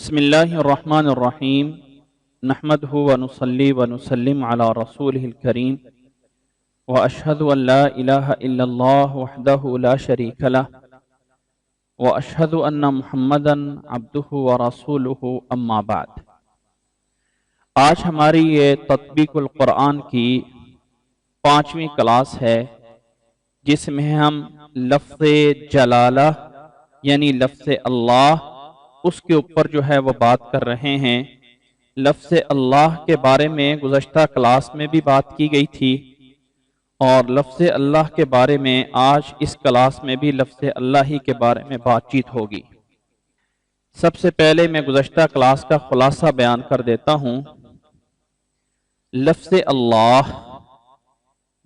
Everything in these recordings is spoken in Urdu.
بسم اللہ الرحمن الرحیم نحمدہ ونصلی ونسلم علی رسولہ الکریم واشہد ان لا الہ الا اللہ وحدہ لا شریک لہ واشہد ان محمدا عبدہ ورسولہ اما بعد۔ آج ہماری یہ تطبیق القرآن کی 5ویں کلاس ہے، جس میں ہم لفظ جلالہ یعنی لفظ اللہ اس کے اوپر وہ بات کر رہے ہیں۔ لفظ اللہ کے بارے میں گزشتہ کلاس میں بھی بات کی گئی تھی، اور لفظ اللہ کے بارے میں آج اس کلاس میں بھی لفظ اللہ ہی کے بارے میں بات چیت ہوگی۔ سب سے پہلے میں گزشتہ کلاس کا خلاصہ بیان کر دیتا ہوں۔ لفظ اللہ،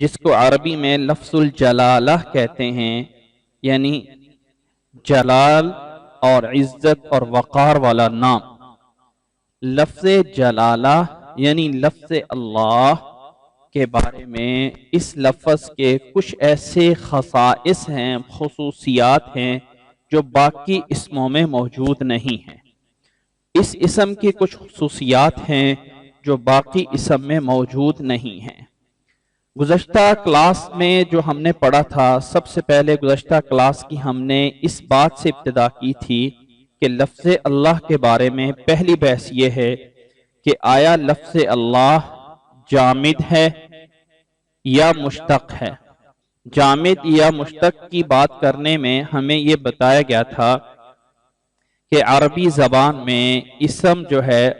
جس کو عربی میں لفظ الجلالہ کہتے ہیں، یعنی جلال اور عزت اور وقار والا نام۔ لفظ جلالہ یعنی لفظ اللہ کے بارے میں اس لفظ کے کچھ ایسے خصائص ہیں، خصوصیات ہیں جو باقی اسموں میں موجود نہیں ہیں۔ اس اسم کی کچھ خصوصیات ہیں جو باقی اسم میں موجود نہیں ہیں۔ گزشتہ کلاس میں جو ہم نے پڑھا تھا، سب سے پہلے گزشتہ کلاس کی ہم نے اس بات سے ابتدا کی تھی کہ لفظ اللہ کے بارے میں پہلی بحث یہ ہے کہ آیا لفظ اللہ جامد ہے یا مشتق ہے۔ جامد یا مشتق کی بات کرنے میں ہمیں یہ بتایا گیا تھا کہ عربی زبان میں اسم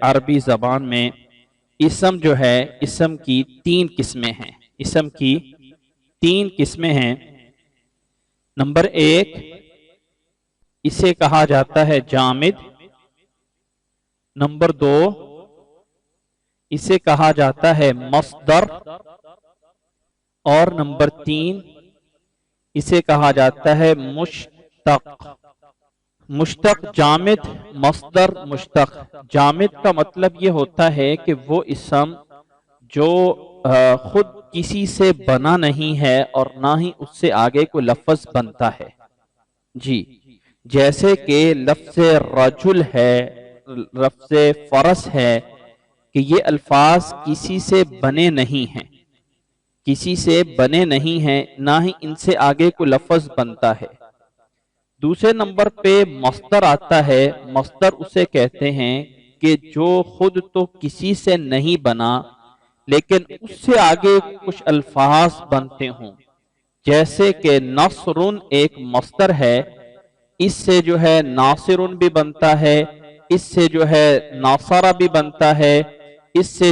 عربی زبان میں اسم کی 3 قسمیں ہیں۔ اسم کی 3 قسمیں ہیں۔ نمبر 1، اسے کہا جاتا ہے جامد۔ نمبر 2، اسے کہا جاتا ہے مصدر۔ اور نمبر 3، اسے کہا جاتا ہے مشتق۔ مشتق، جامد، مصدر، مشتق۔ جامد کا مطلب یہ ہوتا ہے کہ وہ اسم جو خود کسی سے بنا نہیں ہے اور نہ ہی اس سے آگے کوئی لفظ بنتا ہے۔ جیسے کہ لفظ رجل ہے، لفظ فرس ہے، کہ یہ الفاظ کسی سے بنے نہیں ہیں، نہ ہی ان سے آگے کوئی لفظ بنتا ہے۔ دوسرے نمبر پہ مصدر آتا ہے۔ مصدر اسے کہتے ہیں کہ جو خود تو کسی سے نہیں بنا لیکن اس سے آگے کچھ الفاظ بنتے ہوں، جیسے کہ نصرن ایک مصدر ہے، اس سے ناصرن بھی بنتا ہے، اس سے ناصرہ بھی بنتا ہے، اس سے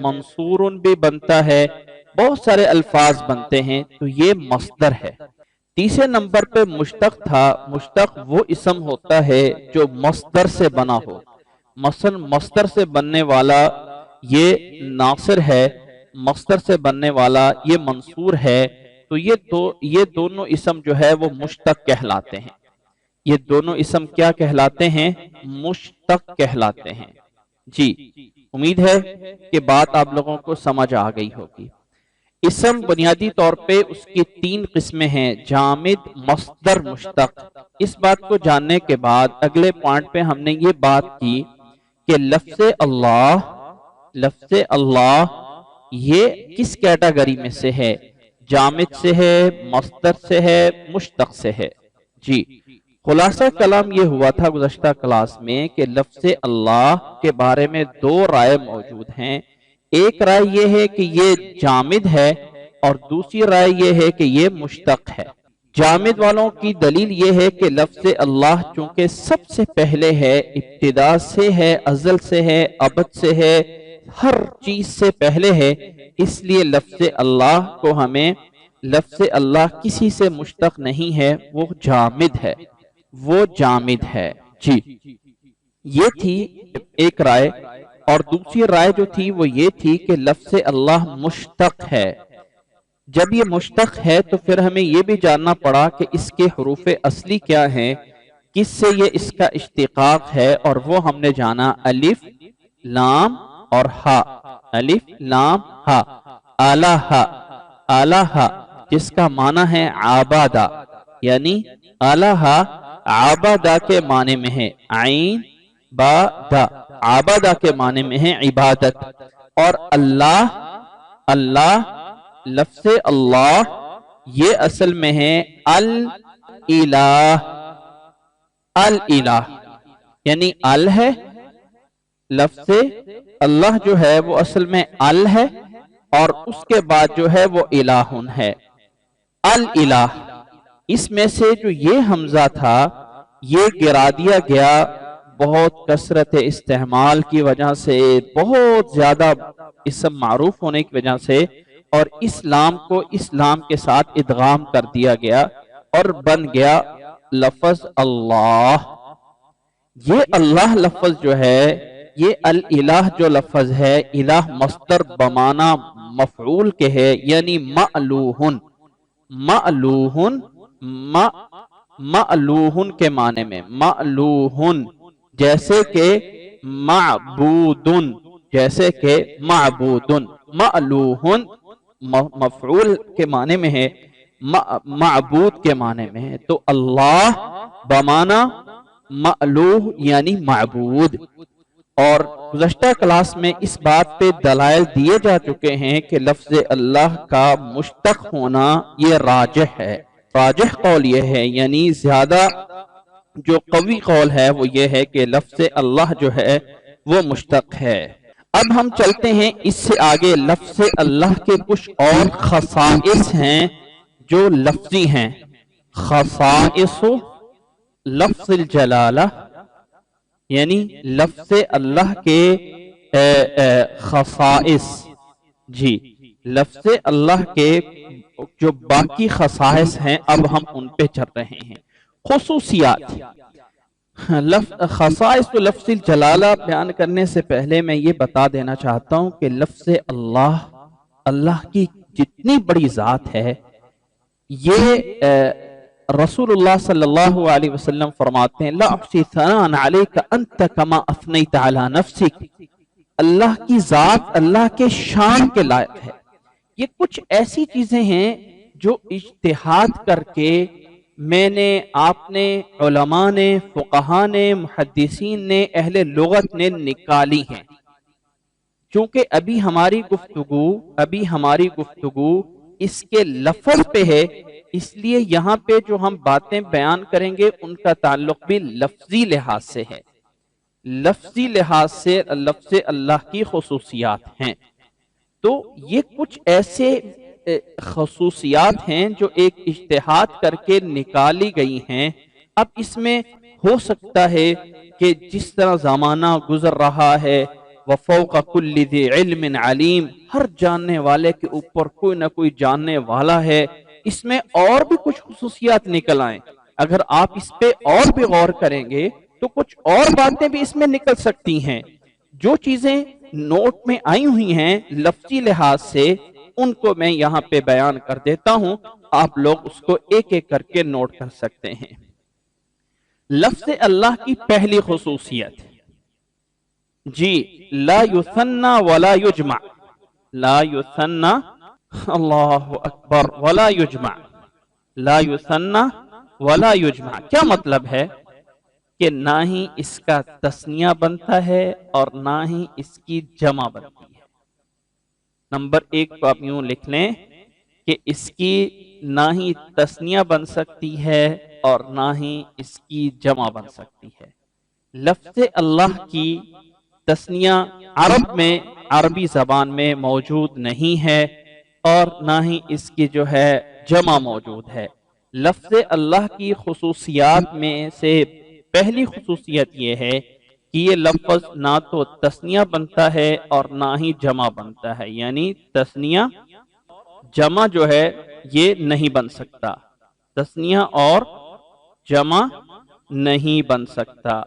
منصورن بھی بنتا ہے، بہت سارے الفاظ بنتے ہیں، تو یہ مصدر ہے۔ تیسرے نمبر پہ مشتق تھا۔ مشتق وہ اسم ہوتا ہے جو مصدر سے بنا ہو۔ مثلا مصدر سے بننے والا یہ ناصر ہے، مصدر سے بننے والا یہ منصور ہے، تو یہ دونوں اسم وہ مشتق کہلاتے ہیں۔ یہ دونوں اسم کیا کہلاتے ہیں؟ مشتق کہلاتے ہیں۔ امید ہے کہ بات آپ لوگوں کو سمجھ آ گئی ہوگی۔ اسم بنیادی طور پہ اس کی 3 قسمیں ہیں، جامد، مصدر، مشتق۔ اس بات کو جاننے کے بعد اگلے پوائنٹ پہ ہم نے یہ بات کی کہ لفظ اللہ یہ کس کیٹیگری میں سے ہے؟ جامد سے ہے، مصدر سے ہے، مشتق سے ہے۔ خلاصہ کلام یہ ہوا تھا گزشتہ کلاس میں کہ لفظ اللہ کے بارے میں 2 رائے موجود ہیں۔ ایک رائے یہ ہے کہ یہ جامد ہے، اور دوسری رائے یہ ہے کہ یہ مشتق ہے۔ جامد والوں کی دلیل یہ ہے کہ لفظ اللہ چونکہ سب سے پہلے ہے، ابتدا سے ہے، ازل سے ہے، ابد سے ہے، ہر چیز سے پہلے ہے، اس لیے لفظ اللہ کو ہمیں لفظ اللہ کسی سے مشتق نہیں ہے، وہ جامد ہے۔ یہ تھی ایک رائے، اور دوسری رائے جو تھی وہ یہ تھی کہ لفظ اللہ مشتق ہے۔ جب یہ مشتق ہے تو پھر ہمیں یہ بھی جاننا پڑا کہ اس کے حروف اصلی کیا ہیں، کس سے یہ اس کا اشتقاق ہے، اور وہ ہم نے جانا الف، لام اور ہا۔ الف، لام، ہا۔ الہ، جس کا معنی ہے عبادہ، یعنی الہ عبادہ کے معنی میں ہے۔ عین، عبادہ، عبادہ کے معنی میں ہے عبادت، اور اللہ، اللہ، لفظ اللہ یہ اصل میں ہے الہ، الہ یعنی ال ہے، لفظ اللہ جو ہے وہ اصل میں ال ہے، اور اس کے بعد جو ہے وہ الہن ہے، الہ۔ اس میں سے جو یہ حمزہ تھا یہ گرا دیا گیا بہت کثرت استعمال کی وجہ سے، بہت زیادہ اسم معروف ہونے کی وجہ سے، اور اسلام کو اسلام کے ساتھ ادغام کر دیا گیا اور بن گیا لفظ اللہ۔ یہ اللہ لفظ جو ہے، یہ الہ جو لفظ ہے، الہ مصدر بمعنی مفعول کے ہے، یعنی مألوہن، مألوہن، مألوہن کے معنی میں، مألوہن جیسے کہ معبودن، جیسے کہ معبودن، مألوہن مفعول کے معنی میں ہے، معبود کے معنی میں ہے، تو اللہ بمعنی مألوہ یعنی معبود۔ اور گزشتہ کلاس میں اس بات پہ دلائل دیے جا چکے ہیں کہ لفظ اللہ کا مشتق ہونا یہ راجح ہے، راجح قول یہ ہے، یعنی زیادہ جو قوی قول ہے وہ یہ ہے کہ لفظ اللہ جو ہے وہ مشتق ہے۔ اب ہم چلتے ہیں اس سے آگے، لفظ اللہ کے کچھ اور خصائص ہیں جو لفظی ہیں، خصائص لفظ الجلالہ، یعنی لفظ اللہ کے خصائص، جی لفظ اللہ کے جو باقی خصائص ہیں اب ہم ان پہ چل رہے ہیں۔ خصوصیات، خصائص لفظ الجلالہ بیان کرنے سے پہلے میں یہ بتا دینا چاہتا ہوں کہ لفظ اللہ، اللہ کی جتنی بڑی ذات ہے، یہ رسول اللہ صلی اللہ علیہ وسلم فرماتے ہیں لا احصی ثناء علیک انت کما اثنیت علی نفسک، اللہ کی ذات اللہ کے شان کے لائق ہے۔ یہ کچھ ایسی چیزیں ہیں جو اجتہاد کر کے میں نے، آپ نے، علماء نے، فقہاء نے، محدثین نے، اہل لغت نے نکالی ہیں۔ چونکہ ابھی ہماری گفتگو اس کے لفظ پہ ہے، اس لیے یہاں پہ جو ہم باتیں بیان کریں گے ان کا تعلق بھی لفظی لحاظ سے ہے، لفظی لحاظ سے لفظ اللہ کی خصوصیات ہیں۔ تو یہ کچھ ایسے خصوصیات ہیں جو ایک اجتہاد کر کے نکالی گئی ہیں۔ اب اس میں ہو سکتا ہے کہ جس طرح زمانہ گزر رہا ہے، وَفَوْقَ كُلِّ ذِي عِلْمٍ عَلِيمٍ، ہر جاننے والے کے اوپر کوئی نہ کوئی جاننے والا ہے، اس میں اور بھی کچھ خصوصیات نکل آئیں۔ اگر آپ اس پہ اور بھی غور کریں گے تو کچھ اور باتیں بھی اس میں نکل سکتی ہیں۔ جو چیزیں نوٹ میں آئی ہوئی ہیں لفظی لحاظ سے، ان کو میں یہاں پہ بیان کر دیتا ہوں، آپ لوگ اس کو ایک ایک کر کے نوٹ کر سکتے ہیں۔ لفظ اللہ کی پہلی خصوصیت، جی لا یثنى ولا یجمع، لا یثنى، اللہ اکبر، ولا یجمع، لا یثنى ولا یجمع، کیا مطلب ہے؟ کہ نہ ہی اس کا تثنیہ بنتا ہے اور نہ ہی اس کی جمع بنتی ہے۔ نمبر ایک کو آپ یوں لکھ لیں کہ اس کی نہ ہی تثنیہ بن سکتی ہے اور نہ ہی اس کی جمع بن سکتی ہے۔ لفظ اللہ کی تثنیہ عرب میں، عربی زبان میں موجود نہیں ہے، اور نہ ہی اس کی جو ہے جمع موجود ہے۔ لفظ اللہ کی خصوصیات میں سے پہلی خصوصیت یہ ہے کہ یہ لفظ نہ تو تثنیہ بنتا ہے اور نہ ہی جمع بنتا ہے، یعنی تثنیہ جمع جو ہے یہ نہیں بن سکتا، تثنیہ اور جمع نہیں بن سکتا۔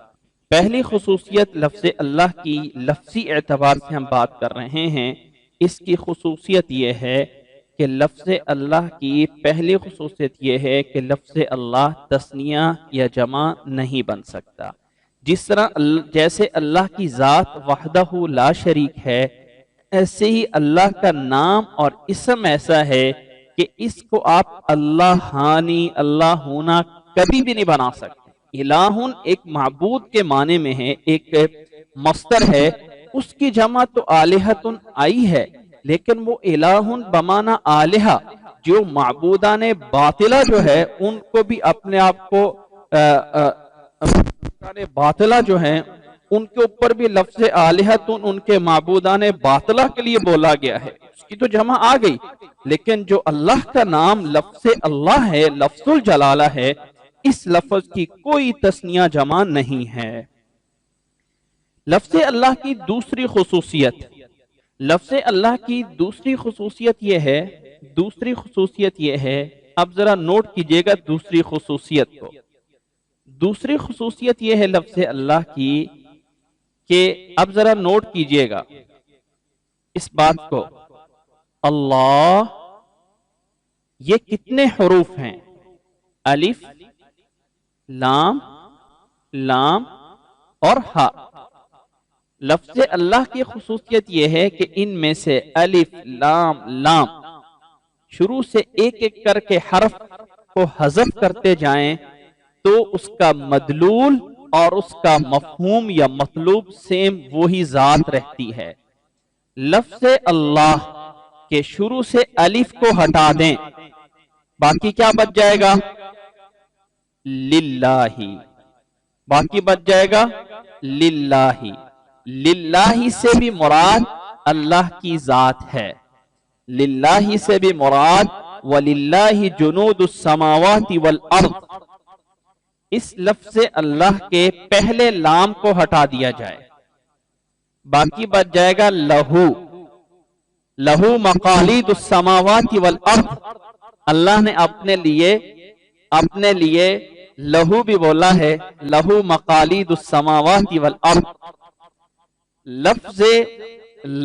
پہلی خصوصیت لفظ اللہ کی لفظی اعتبار سے ہم بات کر رہے ہیں، اس کی خصوصیت یہ ہے کہ لفظ اللہ کی پہلی خصوصیت یہ ہے کہ لفظ اللہ تثنیہ یا جمع نہیں بن سکتا۔ جس طرح جیسے اللہ کی ذات وحدہ لا شریک ہے، ایسے ہی اللہ کا نام اور اسم ایسا ہے کہ اس کو آپ اللہ ہانی، اللہ ہونا کبھی بھی نہیں بنا سکتے، الہن ایک معبود کے معنی میں ہے، ایک مصدر ہے، اس کی جمع تو آلہتن آئی ہے، لیکن وہ الہن بمعنی آلہہ، جو معبودان باطلہ جو ہے ان کو بھی اپنے آپ کو معبودان باطلہ جو ہیں ان کے اوپر بھی لفظ آلہتن ان کے معبودان باطلہ کے لیے بولا گیا ہے، اس کی تو جمع آ گئی، لیکن جو اللہ کا نام لفظ اللہ ہے، لفظ الجلالہ ہے، اس لفظ کی کوئی تثنیہ جمع نہیں ہے۔ لفظ اللہ کی دوسری خصوصیت، لفظ اللہ کی دوسری خصوصیت یہ ہے، اب ذرا نوٹ کیجئے گا دوسری خصوصیت کو۔ دوسری خصوصیت یہ ہے لفظ اللہ کی کہ اب ذرا نوٹ کیجئے گا اس بات کو، اللہ یہ کتنے حروف ہیں؟ الف، لام، لام اور ہا۔ لفظ اللہ کی خصوصیت یہ ہے کہ ان میں سے الف، لام، لام شروع سے ایک ایک کر کے حرف کو حذف کرتے جائیں تو اس کا مدلول اور اس کا مفہوم یا مطلوب سیم وہی ذات رہتی ہے۔ لفظ اللہ کے شروع سے الف کو ہٹا دیں، باقی کیا بچ جائے گا؟ للہ، باقی بچ جائے گا للہ۔ للہ سے بھی مراد اللہ کی ذات ہے، للہ سے بھی مراد وَلِلَّهِ جُنُودُ السَّمَاوَاتِ وَالْأَرْضِ۔ اس لفظ اللہ کے پہلے لام کو ہٹا دیا جائے، باقی بچ جائے گا لہو، لہو مقالید السماوات والارض۔ اللہ نے اپنے لیے لہو بھی بولا ہے، لہو مقالید السماوات والارض۔ لفظ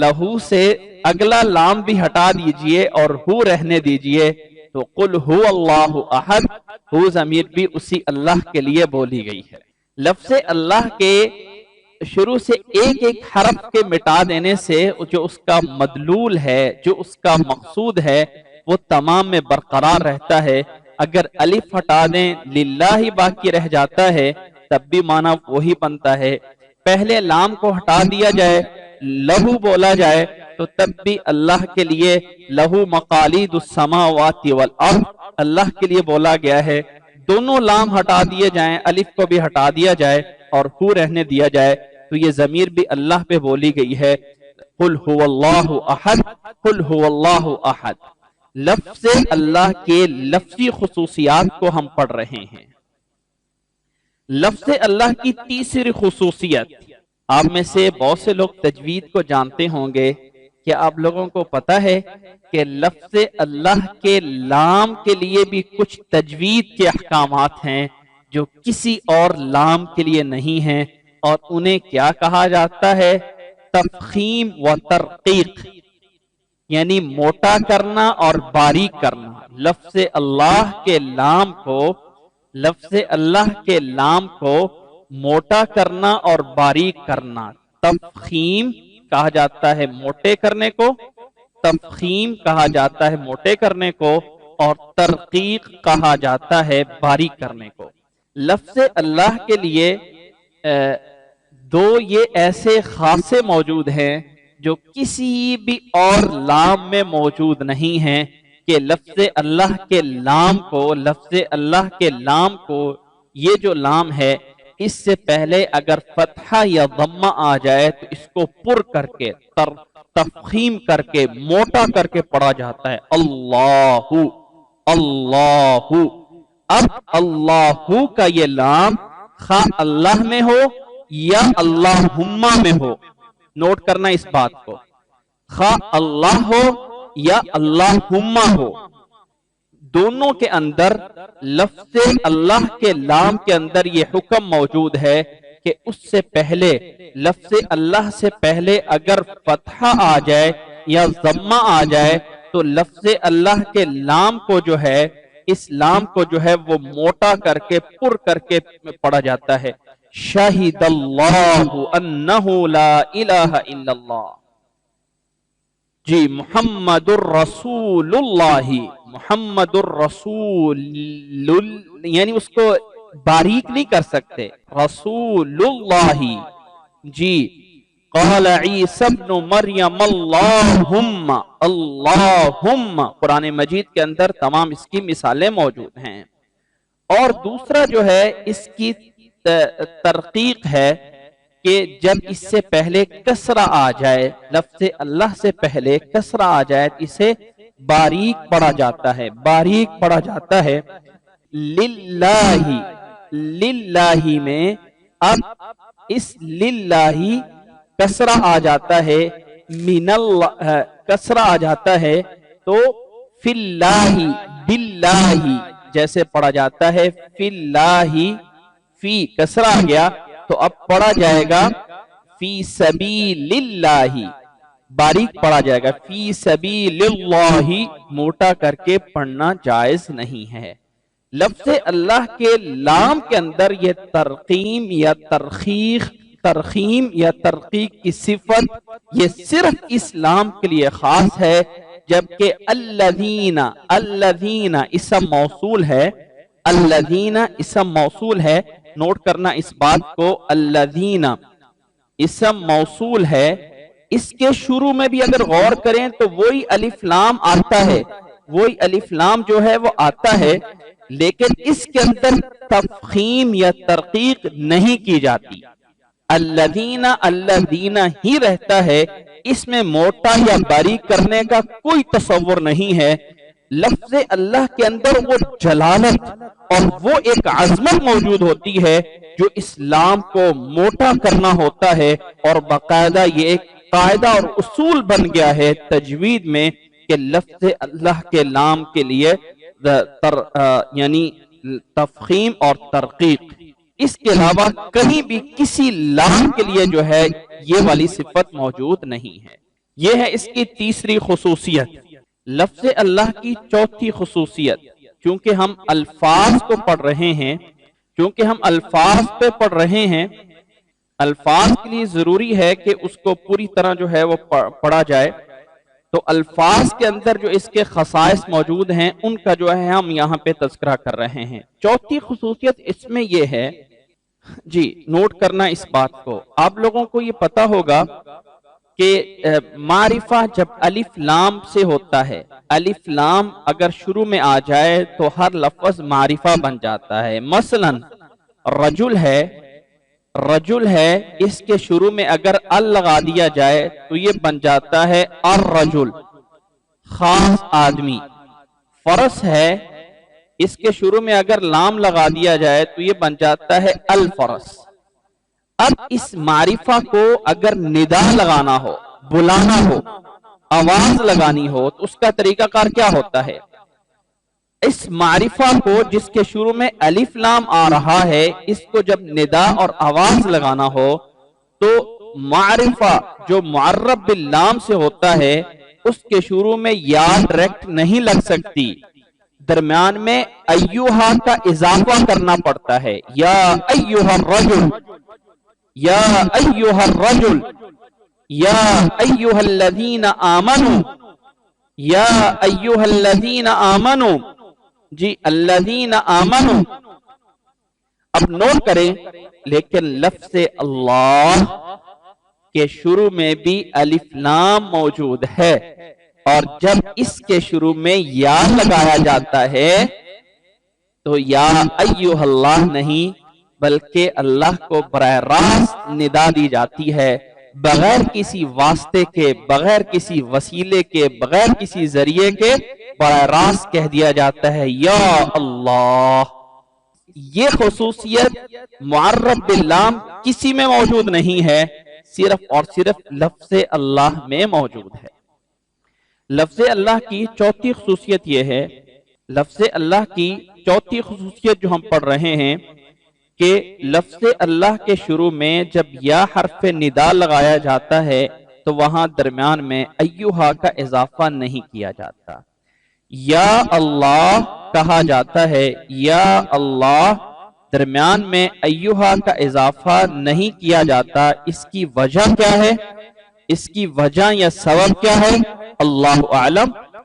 لہو سے اگلا لام بھی ہٹا دیجئے اور ہو رہنے دیجئے تو قل ہو اللہ احد، ہو ضمیر بھی اسی اللہ کے لیے بولی گئی ہے۔ لفظ اللہ کے شروع سے ایک ایک حرف کے مٹا دینے سے جو اس کا مدلول ہے، جو اس کا مقصود ہے، وہ تمام میں برقرار رہتا ہے۔ اگر الف ہٹا دیں، للہ باقی رہ جاتا ہے، تب بھی معنی وہی بنتا ہے۔ پہلے لام کو ہٹا دیا جائے، لہو بولا جائے تو تب بھی اللہ کے لیے لہو مقالید السماوات والارض اللہ کے لیے بولا گیا ہے۔ دونوں لام ہٹا دیے جائیں، الف کو بھی ہٹا دیا جائے اور ہو رہنے دیا جائے تو یہ ضمیر بھی اللہ پہ بولی گئی ہے۔ قل هو اللہ احد، قل هو اللہ احد۔ لفظ اللہ کے لفظی خصوصیات کو ہم پڑھ رہے ہیں۔ لفظ اللہ کی تیسری خصوصیت، آپ میں سے بہت سے لوگ تجوید کو جانتے ہوں گے، کیا آپ لوگوں کو پتا ہے کہ لفظ اللہ کے لام کے لیے بھی کچھ تجوید کے احکامات ہیں جو کسی اور لام کے لیے نہیں ہیں، اور انہیں کیا کہا جاتا ہے؟ تفخیم و ترقیق، یعنی موٹا کرنا اور باریک کرنا۔ لفظ اللہ کے لام کو موٹا کرنا اور باریک کرنا، تفخیم کہا جاتا ہے موٹے کرنے کو، تفخیم کہا جاتا ہے موٹے کرنے کو، اور ترقیق کہا جاتا ہے باریک کرنے کو۔ لفظ اللہ کے لیے دو یہ ایسے خاصے موجود ہیں جو کسی بھی اور لام میں موجود نہیں ہیں کہ لفظ اللہ کے لام کو یہ جو لام ہے اس سے پہلے اگر فتحہ یا ضمہ آ جائے تو اس کو پر کر کے تفخیم کر کے موٹا کر کے پڑھا جاتا ہے، اللہ اللہ۔ اب اللہ کا یہ لام خواہ اللہ میں ہو یا اللہم میں ہو، نوٹ کرنا اس بات کو، خواہ اللہ ہو یا اللہم ہو، دونوں کے اندر لفظ اللہ کے لام کے اندر یہ حکم موجود ہے کہ اس سے پہلے لفظ اللہ سے پہلے اگر فتحہ آ جائے یا ضمہ آ جائے تو لفظ اللہ کے لام کو جو ہے، اس لام کو جو ہے وہ موٹا کر کے پر کر کے پڑھا جاتا ہے۔ شہد اللہ انہ لا الہ الا اللہ، جی محمد الرسول اللہ، محمد الرسول، یعنی اس کو باریک نہیں کر سکتے. رسول اللہ جی. قال عیسی ابن مریم اللہم اللہم، قرآن مجید کے اندر تمام اس کی مثالیں موجود ہیں. اور دوسرا جو ہے اس کی ترقیق ہے کہ جب اس سے پہلے کسرہ آ جائے، لفظ اللہ سے پہلے کسرہ آ جائے تو اسے باریک پڑھا جاتا ہے، باریک پڑھا جاتا ہے. للہ، للہ میں اب اس للہ کسرہ آ جاتا ہے، من اللہ کسرہ آ جاتا ہے تو فی اللہ باللہ جیسے پڑھا جاتا ہے فی اللہ، فی کسرہ آ گیا تو اب پڑھا جائے گا فی سبیل اللہ، باریک پڑھا جائے گا. فی سبیل اللہ موٹا کر کے پڑھنا جائز نہیں ہے. لفظ اللہ کے لام کے اندر یہ ترقیم یا ترخیم یا ترقیق کی صفت یہ صرف اس لام کے لیے خاص ہے، جبکہ الذین، الذین اسم موصول ہے، الذین اسم موصول ہے. نوٹ کرنا اس بات کو، الذین اسم موصول ہے، اس کے شروع میں بھی اگر غور کریں تو وہی الف لام آتا ہے، وہی الف لام جو ہے وہ آتا ہے، لیکن اس کے اندر تفخیم یا ترقیق نہیں کی جاتی. الذین، الذین ہی رہتا ہے، اس میں موٹا یا باریک کرنے کا کوئی تصور نہیں ہے. لفظ اللہ کے اندر وہ جلالت اور وہ ایک عظمت موجود ہوتی ہے جو اسلام کو موٹا کرنا ہوتا ہے، اور باقاعدہ یہ ایک قاعدہ اور اصول بن گیا ہے تجوید میں کہ لفظ اللہ کے لام کے لیے یعنی تفخیم اور ترقیق، اس کے علاوہ کہیں بھی کسی لام کے لیے جو ہے یہ والی صفت موجود نہیں ہے. یہ ہے اس کی تیسری خصوصیت. لفظ اللہ کی چوتھی خصوصیت، چونکہ ہم الفاظ کو پڑھ رہے ہیں، چونکہ ہم الفاظ پہ پڑھ رہے ہیں، الفاظ کے لیے ضروری ہے کہ اس کو پوری طرح جو ہے وہ پڑھا جائے. تو الفاظ کے اندر جو اس کے خصائص موجود ہیں ان کا جو ہے ہم یہاں پہ تذکرہ کر رہے ہیں. چوتھی خصوصیت اس میں یہ ہے جی، نوٹ کرنا اس بات کو. آپ لوگوں کو یہ پتا ہوگا کہ معرفہ جب الف لام سے ہوتا ہے، الف لام اگر شروع میں آ جائے تو ہر لفظ معرفہ بن جاتا ہے. مثلا رجل ہے، رجل ہے، اس کے شروع میں اگر ال لگا دیا جائے تو یہ بن جاتا ہے الرجل، خاص آدمی. فرس ہے، اس کے شروع میں اگر لام لگا دیا جائے تو یہ بن جاتا ہے الفرس. اب اس معرفہ کو اگر ندا لگانا ہو، بلانا ہو، آواز لگانی ہو تو اس کا طریقہ کار کیا ہوتا ہے؟ اس معرفہ کو جس کے شروع میں الف لام آ رہا ہے، اس کو جب ندا اور آواز لگانا ہو تو معرفہ جو معرب باللام سے ہوتا ہے اس کے شروع میں یا ڈائریکٹ نہیں لگ سکتی، درمیان میں ایوہا کا اضافہ کرنا پڑتا ہے. یا ایوہا الرجل، یا ایوہا الرجل، یا ایوہا الذین آمنوا، یا ایوہا الذین آمنوا جی، الذین آمنوا. اب نوٹ کریں، لیکن لفظ اللہ کے شروع میں بھی الف لام موجود ہے، اور جب اس کے شروع میں یا لگایا جاتا ہے تو یا ایوہ اللہ نہیں بلکہ اللہ کو براہ راست ندا دی جاتی ہے، بغیر کسی واسطے کے، بغیر کسی وسیلے کے، بغیر کسی ذریعے کے براہ راست کہہ دیا جاتا ہے یا اللہ. یہ خصوصیت معرب باللام کسی میں موجود نہیں ہے، صرف اور صرف لفظ اللہ میں موجود ہے. لفظ اللہ کی چوتھی خصوصیت یہ ہے، لفظ اللہ کی چوتھی خصوصیت جو ہم پڑھ رہے ہیں کہ لفظ اللہ کے شروع میں جب یا حرف ندا لگایا جاتا ہے تو وہاں درمیان میں ایوہا کا اضافہ نہیں کیا جاتا. یا اللہ کہا جاتا ہے، یا اللہ، درمیان میں ایوہا کا اضافہ نہیں کیا جاتا. اس کی وجہ کیا ہے؟ اس کی وجہ یا سبب کیا ہے؟ اللہ اعلم.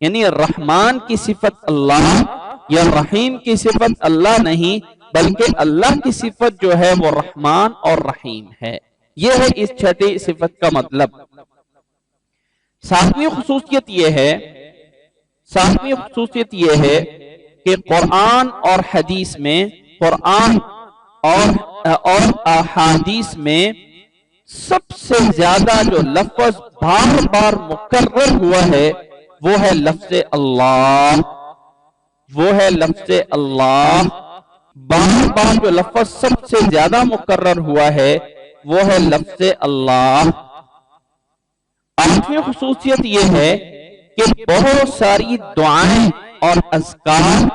یعنی رحمان کی صفت اللہ یا رحیم کی صفت اللہ نہیں، بلکہ اللہ کی صفت جو ہے وہ رحمان اور رحیم ہے۔ یہ ہے اس چھٹی صفت کا مطلب۔ ساتویں خصوصیت یہ ہے کہ قرآن اور حدیث میں، قرآن اور احادیث میں سب سے زیادہ جو لفظ بار بار مکرر ہوا ہے وہ ہے لفظ اللہ، وہ ہے لفظ اللہ۔ بار بار جو لفظ سب سے زیادہ مکرر ہوا ہے وہ ہے لفظ اللہ۔ آٹھویں خصوصیت یہ ہے کہ بہت ساری دعائیں اور اذکار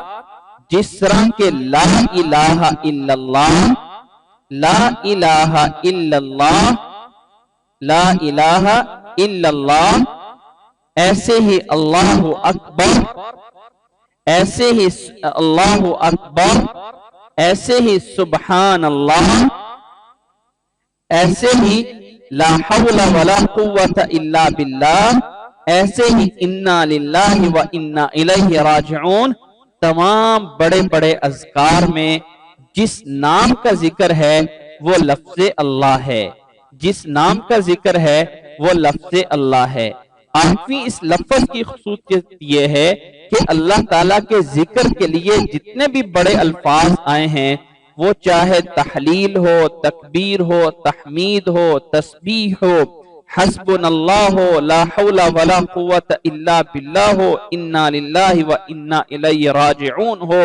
جس طرح کے لا الہ الا اللہ، لا الہ الا اللہ، لا الہ الا اللہ، ایسے ہی اللہ اکبر، ایسے ہی اللہ اکبر، ایسے ہی سبحان اللہ، ایسے ہی لا حول ولا قوت الا باللہ، ایسے ہی انا للہ و انا الیہ راجعون، تمام بڑے بڑے اذکار میں جس نام کا ذکر ہے وہ لفظ اللہ ہے، جس نام کا ذکر ہے وہ لفظ اللہ ہے۔ آٹھویں اس لفظ کی خصوصیت یہ ہے کہ اللہ تعالیٰ کے ذکر کے لیے جتنے بھی بڑے الفاظ آئے ہیں، وہ چاہے تحلیل ہو، تکبیر ہو، تحمید ہو، تسبیح ہو، حسبنا اللہ ہو، لا حول ولا قوت الا باللہ ہو، انا للہ و انا الیہ راجعون ہو،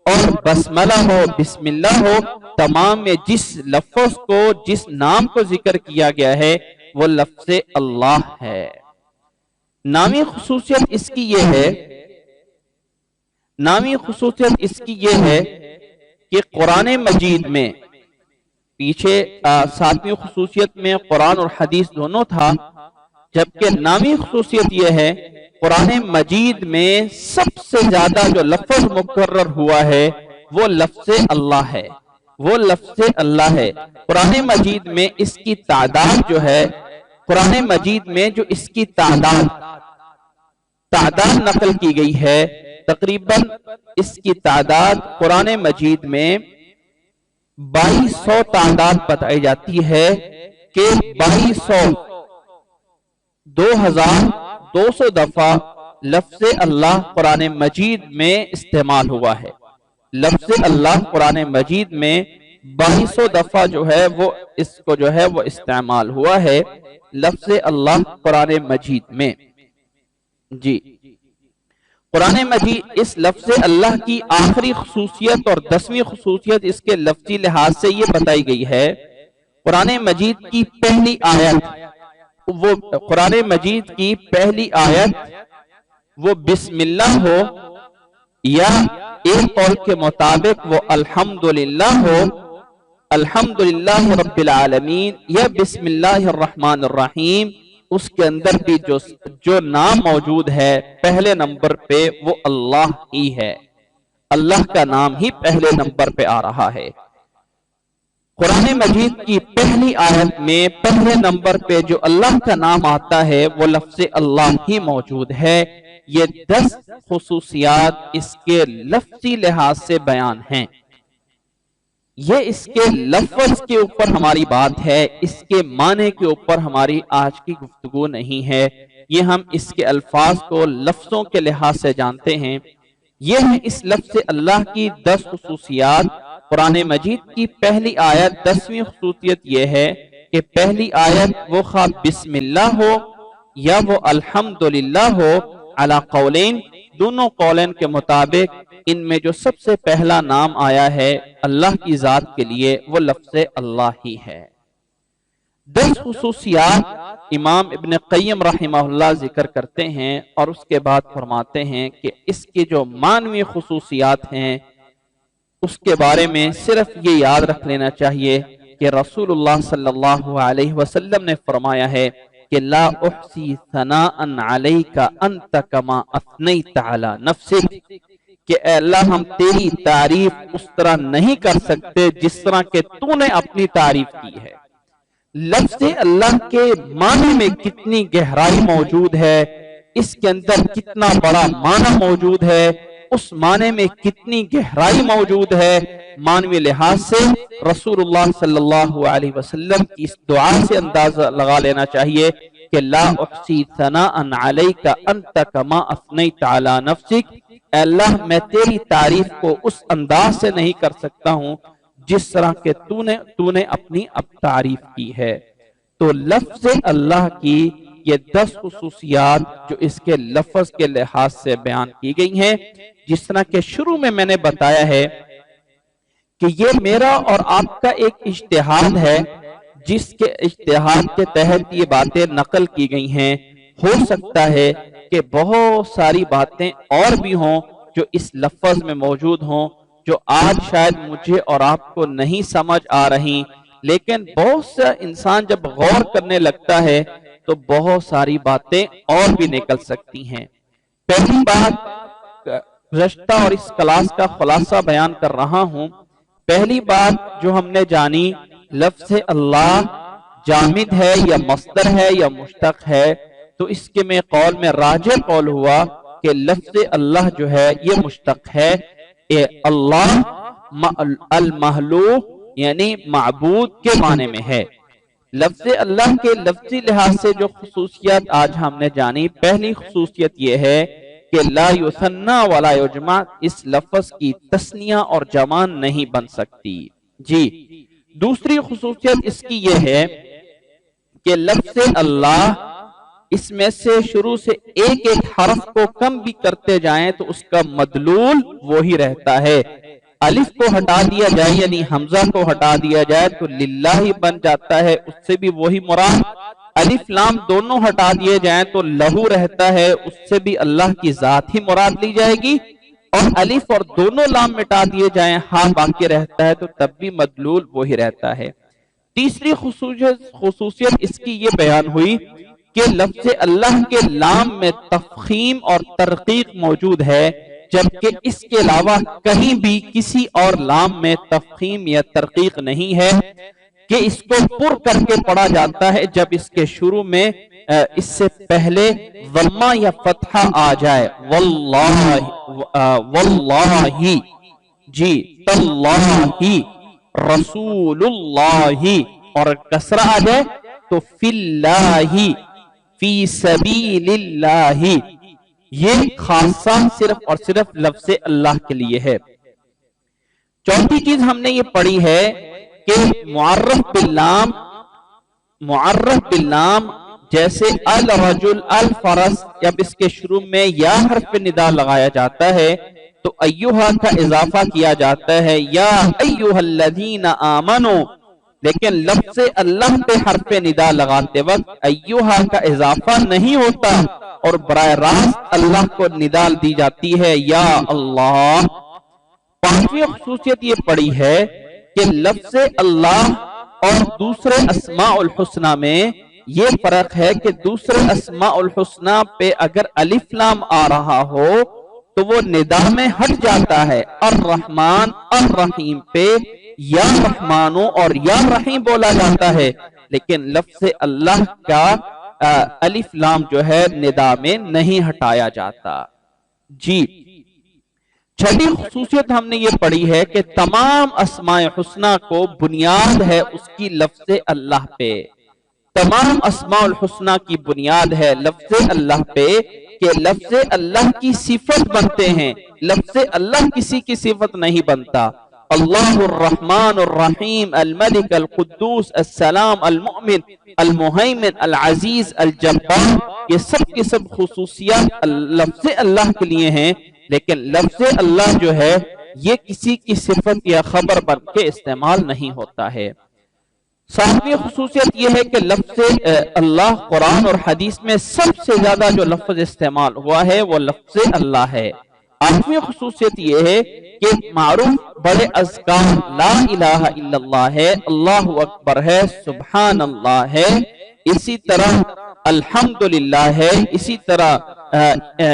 اور بسملہ ہو، بسم اللہ ہو، تمام میں جس لفظ کو، جس نام کو ذکر کیا گیا ہے وہ لفظ اللہ ہے۔ نامی خصوصیت اس کی یہ ہے کہ قرآن مجید میں، پیچھے ساتویں خصوصیت میں قرآن اور حدیث دونوں تھا، جبکہ نامی خصوصیت یہ ہے قرآن مجید میں سب سے زیادہ جو لفظ مکرر ہوا ہے وہ لفظ اللہ ہے، وہ لفظ اللہ ہے۔ قرآن مجید میں اس کی تعداد جو ہے، قرآن مجید میں جو اس کی تعداد نقل کی گئی ہے، تقریباً اس کی تعداد قرآن مجید میں 2200 تعداد بتائی جاتی ہے کہ 2200 دفعہ لفظ اللہ قرآن مجید میں استعمال ہوا ہے۔ لفظ اللہ قرآن مجید میں 2200 دفعہ جو ہے وہ اس کو جو ہے وہ استعمال ہوا ہے، لفظ اللہ قرآن مجید میں۔ جی، قرآن مجید اس لفظ اللہ کی آخری خصوصیت اور 10ویں خصوصیت اس کے لفظی لحاظ سے یہ بتائی گئی ہے، قرآن مجید کی پہلی آیت، قرآن مجید کی پہلی آیت وہ بسم اللہ ہو، یا ایک قول کے مطابق وہ الحمدللہ ہو، الحمدللہ رب العالمین، یا بسم اللہ الرحمن الرحیم، اس کے اندر بھی جو نام موجود ہے پہلے نمبر پہ وہ اللہ ہی ہے، اللہ کا نام ہی پہلے نمبر پہ آ رہا ہے۔ قرآن مجید کی پہلی آیت میں پہلے نمبر پہ جو اللہ کا نام آتا ہے وہ لفظ اللہ ہی موجود ہے۔ یہ 10 خصوصیات اس کے لفظی لحاظ سے بیان ہیں۔ یہ اس کے لفظ کے اوپر ہماری بات ہے، اس کے معنی کے اوپر ہماری آج کی گفتگو نہیں ہے۔ یہ ہم اس کے الفاظ کو لفظوں کے لحاظ سے جانتے ہیں۔ یہ ہے اس لفظ اللہ کی 10 خصوصیات۔ قرآن مجید کی پہلی آیت 10ویں خصوصیت یہ ہے کہ پہلی آیت وہ خواہ بسم اللہ ہو یا وہ الحمدللہ ہو، علی قولین، دونوں قولین کے مطابق ان میں جو سب سے پہلا نام آیا ہے اللہ کی ذات کے لیے وہ لفظ اللہ ہی ہے۔ 10 خصوصیات امام ابن قیم رحمہ اللہ ذکر کرتے ہیں اور اس کے بعد فرماتے ہیں کہ اس کی جو معنوی خصوصیات ہیں اس کے بارے میں صرف یہ یاد رکھ لینا چاہیے کہ رسول اللہ صلی اللہ علیہ وسلم نے فرمایا ہے کہ لا احصی ثناء علیک انت کما اثنیت علی نفسک، کہ اے اللہ ہم تیری تعریف اس طرح نہیں کر سکتے جس طرح کہ تو نے اپنی تعریف کی ہے۔ لفظ اللہ کے معنی میں کتنی گہرائی موجود ہے اس کے اندر کتنا بڑا معنی موجود ہے، اس معنی میں کتنی گہرائی موجود ہے، معنوی لحاظ سے رسول اللہ صلی اللہ علیہ وسلم کی اس دعا سے اندازہ لگا لینا چاہیے کہ لا احصی ثناء علیک انت کما اثنیت علی نفسک، اے اللہ میں تیری تعریف کو اس انداز سے نہیں کر سکتا ہوں جس طرح کہ تو نے اپنی اب تعریف کی ہے۔ تو لفظ اللہ کی یہ 10 خصوصیات جو اس کے لفظ کے لحاظ سے بیان کی گئی ہیں، جس طرح کہ شروع میں نے بتایا ہے کہ یہ میرا اور آپ کا ایک اجتہاد ہے، جس کے اجتہاد کے تحت یہ باتیں نقل کی گئی ہیں۔ ہو سکتا ہے کہ بہت ساری باتیں اور بھی ہوں جو اس لفظ میں موجود ہوں، جو آج شاید مجھے اور آپ کو نہیں سمجھ آ رہی، لیکن بہت سا انسان جب غور کرنے لگتا ہے تو بہت ساری باتیں اور بھی نکل سکتی ہیں۔ پہلی بات گزشتہ اور اس کلاس کا خلاصہ بیان کر رہا ہوں۔ پہلی بات جو ہم نے جانی، لفظ اللہ جامد ہے یا مصدر ہے یا مشتق ہے، تو اس کے میں قول میں راجح قول ہوا کہ لفظ اللہ جو ہے یہ مشتق ہے۔ اللہ المخلوق یعنی معبود کے معنی میں ہے۔ لفظ اللہ کے لفظی لحاظ سے جو خصوصیت آج ہم نے جانی، پہلی خصوصیت یہ ہے کہ لا یثنى ولا یجمع، اس لفظ کی تثنیہ اور جمع نہیں بن سکتی۔ جی، دوسری خصوصیت اس کی یہ ہے کہ لفظ اللہ اس میں سے شروع سے ایک ایک حرف کو کم بھی کرتے جائیں تو اس کا مدلول وہی رہتا ہے۔ الف کو ہٹا دیا جائے یعنی حمزہ کو ہٹا دیا جائے تو للہ بن جاتا ہے، اس سے بھی وہی مراد۔ الف لام دونوں ہٹا دیے جائیں تو لہو رہتا ہے، اس سے بھی اللہ کی ذات ہی مراد لی جائے گی۔ اور الف اور دونوں لام مٹا دیے جائیں ہاں باقی رہتا ہے تو تب بھی مدلول وہی رہتا ہے۔ تیسری خصوصیت اس کی یہ بیان ہوئی کہ لفظ اللہ کے لام میں تفخیم اور ترقیق موجود ہے، جبکہ اس کے علاوہ کہیں بھی کسی اور لام میں تفخیم یا ترقیق نہیں ہے کہ اس کو پر کر کے پڑھا جاتا ہے جب اس کے شروع میں اس سے پہلے ضمہ یا فتحہ آ جائے، واللہ جی تاللہ رسول اللہ، اور کسرہ آ جائے تو فی اللہ فی سبیل اللہ، یہ خاصہ صرف اور صرف لفظ اللہ کے لیے ہے۔ چوتھی چیز ہم نے یہ پڑھی ہے کہ معرف باللام جیسے الرجل الفرس، جب اس کے شروع میں یا حرف ندا لگایا جاتا ہے تو ایہا کا اضافہ کیا جاتا ہے یا ایہا الذین آمنوا، لیکن لفظ اللہ پہ حرف ندا لگاتے وقت ایہا کا اضافہ نہیں ہوتا اور براہ راست اللہ کو ندا دی جاتی ہے یا اللہ۔ پانچویں خصوصیت یہ پڑی ہے کہ لفظ اللہ اور دوسرے اسماء الحسنہ میں یہ فرق ہے کہ دوسرے اسماء الحسنہ پہ اگر الف لام آ رہا ہو تو وہ ندا میں ہٹ جاتا ہے۔ الرحمن الرحیم پہ یا رحمانو اور یا رحیم بولا جاتا ہے، لیکن لفظ اللہ کا الف لام جو ہے ندا میں نہیں ہٹایا جاتا۔ جی، چھٹی خصوصیت ہم نے یہ پڑھی ہے کہ تمام اسماء حسنہ کو بنیاد ہے اس کی لفظ اللہ پہ، تمام اسماء الحسنہ کی بنیاد ہے لفظ اللہ پہ کہ لفظ اللہ کی صفت بنتے ہیں، لفظ اللہ کسی کی صفت نہیں بنتا۔ اللہ الرحمن الرحیم الملک القدوس السلام المؤمن المہیمن العزیز الجبار، یہ سب کی سب خصوصیات لفظ اللہ کے لیے ہیں، لیکن لفظ اللہ جو ہے یہ کسی کی صفت یا خبر بن کے استعمال نہیں ہوتا ہے۔ ساتویں خصوصیت یہ ہے کہ لفظ اللہ قرآن اور حدیث میں سب سے زیادہ جو لفظ استعمال ہوا ہے وہ لفظ اللہ ہے۔ آٹھویں خصوصیت یہ ہے کہ معروف بڑے اذکار لا الہ الا اللہ ہے، اللہ اکبر ہے، سبحان اللہ ہے، اسی طرح الحمدللہ ہے، اسی طرح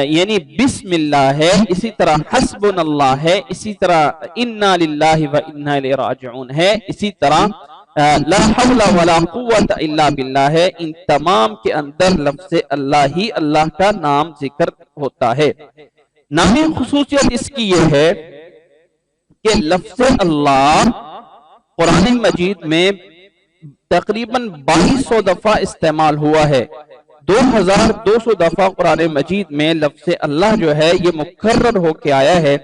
یعنی بسم اللہ ہے، اسی طرح حسبنا اللہ ہے، اسی طرح انا للہ و انا الیہ راجعون ہے، اسی طرح لا حول ولا قوت الا باللہ ہے، ان تمام کے اندر لفظ اللہ ہی اللہ کا نام ذکر ہوتا ہے۔ نامی خصوصیت اس کی یہ ہے کہ لفظ اللہ قرآن مجید میں تقریباً 2200 دفعہ استعمال ہوا ہے۔ 2200 دفعہ قرآن مجید میں لفظ اللہ جو ہے یہ مکرر ہو کے آیا ہے،